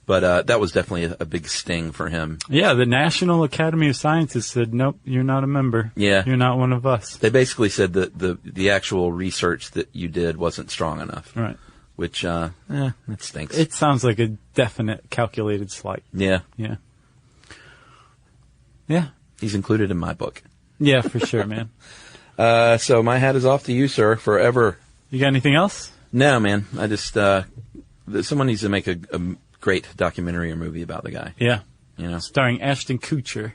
[SPEAKER 2] But that was definitely a big sting for him.
[SPEAKER 3] Yeah, the National Academy of Sciences said, nope, you're not a member.
[SPEAKER 2] Yeah.
[SPEAKER 3] You're not one of us.
[SPEAKER 2] They basically said that the actual research that you did wasn't strong enough.
[SPEAKER 3] Right.
[SPEAKER 2] Which, that stinks.
[SPEAKER 3] It sounds like a definite calculated slight.
[SPEAKER 2] Yeah.
[SPEAKER 3] Yeah. Yeah.
[SPEAKER 2] He's included in my book.
[SPEAKER 3] Yeah, for sure, man.
[SPEAKER 2] So my hat is off to you, sir, forever.
[SPEAKER 3] You got anything else?
[SPEAKER 2] No, man. I just, someone needs to make a great documentary or movie about the guy.
[SPEAKER 3] Yeah.
[SPEAKER 2] Starring
[SPEAKER 3] Ashton Kutcher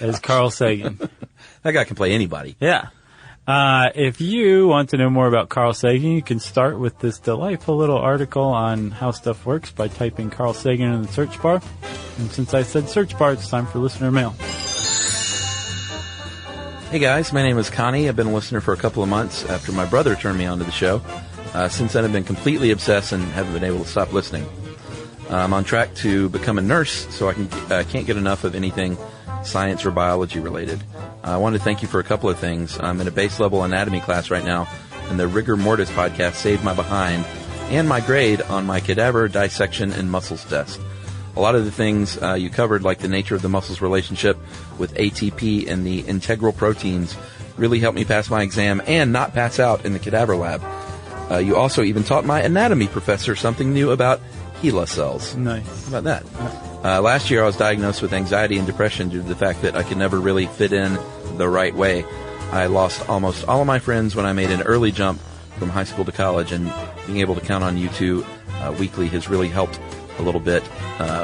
[SPEAKER 3] as Carl Sagan.
[SPEAKER 2] That guy can play anybody.
[SPEAKER 3] Yeah. If you want to know more about Carl Sagan, you can start with this delightful little article on How Stuff Works by typing Carl Sagan in the search bar. And since I said search bar, it's time for listener mail.
[SPEAKER 2] Hey guys, my name is Connie. I've been a listener for a couple of months after my brother turned me onto the show. Since then, I've been completely obsessed and haven't been able to stop listening. I'm on track to become a nurse, so I can't get enough of anything science or biology related. I want to thank you for a couple of things. I'm in a base level anatomy class right now, and the Rigor Mortis podcast saved my behind and my grade on my cadaver dissection and muscles test. A lot of the things you covered, like the nature of the muscles' relationship with ATP and the integral proteins, really helped me pass my exam and not pass out in the cadaver lab. You also even taught my anatomy professor something new about HeLa cells.
[SPEAKER 3] Nice.
[SPEAKER 2] How about that? Last year I was diagnosed with anxiety and depression due to the fact that I could never really fit in the right way. I lost almost all of my friends when I made an early jump from high school to college, and being able to count on you two weekly has really helped a little bit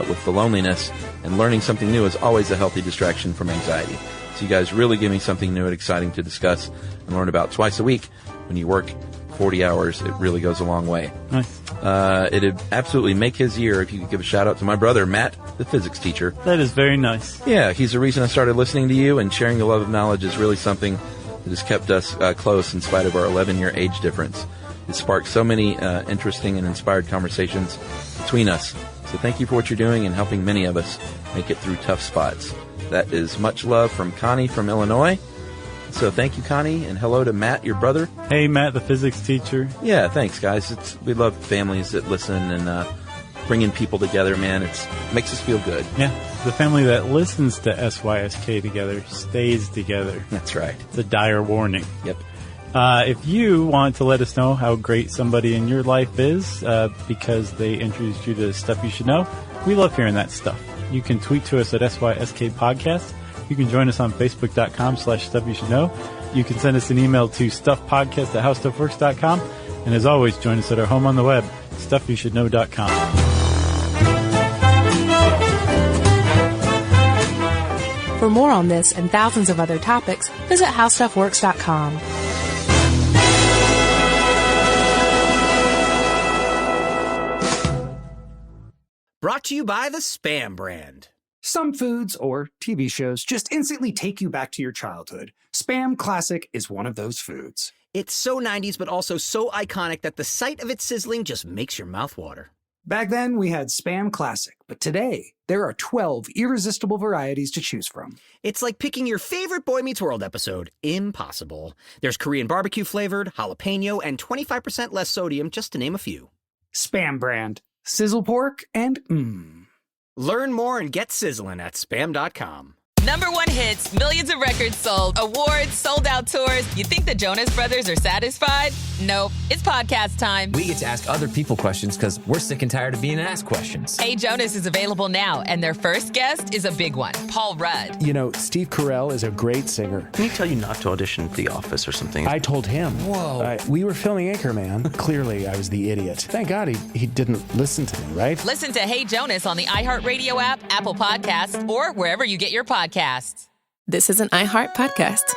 [SPEAKER 2] with the loneliness, and learning something new is always a healthy distraction from anxiety. So you guys really give me something new and exciting to discuss and learn about twice a week. When you work 40 hours, it really goes a long way.
[SPEAKER 3] Nice.
[SPEAKER 2] It'd absolutely make his year if you could give a shout out to my brother, Matt, the physics teacher.
[SPEAKER 3] That is very nice.
[SPEAKER 2] Yeah, he's the reason I started listening to you, and sharing the love of knowledge is really something that has kept us close in spite of our 11-year age difference. It sparked so many interesting and inspired conversations between us. So thank you for what you're doing and helping many of us make it through tough spots. That is much love from Connie from Illinois. So thank you, Connie, and hello to Matt, your brother.
[SPEAKER 3] Hey, Matt, the physics teacher.
[SPEAKER 2] Yeah, thanks, guys. We love families that listen and bringing people together, man. It makes us feel good.
[SPEAKER 3] Yeah, the family that listens to SYSK together stays together.
[SPEAKER 2] That's right.
[SPEAKER 3] It's a dire warning.
[SPEAKER 2] Yep.
[SPEAKER 3] If you want to let us know how great somebody in your life is because they introduced you to stuff you should know, we love hearing that stuff. You can tweet to us at SYSK Podcast. You can join us on Facebook.com/Stuff You Should Know. You can send us an email to stuffpodcast@howstuffworks.com. And as always, join us at our home on the web, stuffyoushouldknow.com.
[SPEAKER 5] For more on this and thousands of other topics, visit howstuffworks.com.
[SPEAKER 8] Brought to you by the Spam brand.
[SPEAKER 9] Some foods or TV shows just instantly take you back to your childhood. Spam Classic is one of those foods.
[SPEAKER 8] It's so 90s, but also so iconic that the sight of it sizzling just makes your mouth water.
[SPEAKER 9] Back then, we had Spam Classic, but today, there are 12 irresistible varieties to choose from.
[SPEAKER 8] It's like picking your favorite Boy Meets World episode. Impossible. There's Korean barbecue flavored, jalapeno, and 25% less sodium, just to name a few.
[SPEAKER 9] Spam brand. Sizzle pork and
[SPEAKER 8] Learn more and get sizzling at spam.com.
[SPEAKER 1] #1 hits, millions of records sold, awards, sold-out tours. You think the Jonas Brothers are satisfied? Nope. It's podcast time.
[SPEAKER 10] We get to ask other people questions because we're sick and tired of being asked questions.
[SPEAKER 1] Hey Jonas is available now, and their first guest is a big one, Paul Rudd.
[SPEAKER 11] You know, Steve Carell is a great singer.
[SPEAKER 12] Can he tell you not to audition for The Office or something?
[SPEAKER 11] I told him.
[SPEAKER 10] Whoa.
[SPEAKER 11] We were filming Anchorman. Clearly, I was the idiot. Thank God he didn't listen to me, right?
[SPEAKER 1] Listen to Hey Jonas on the iHeartRadio app, Apple Podcasts, or wherever you get your podcasts.
[SPEAKER 6] This is an iHeart podcast.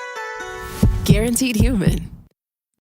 [SPEAKER 6] Guaranteed human.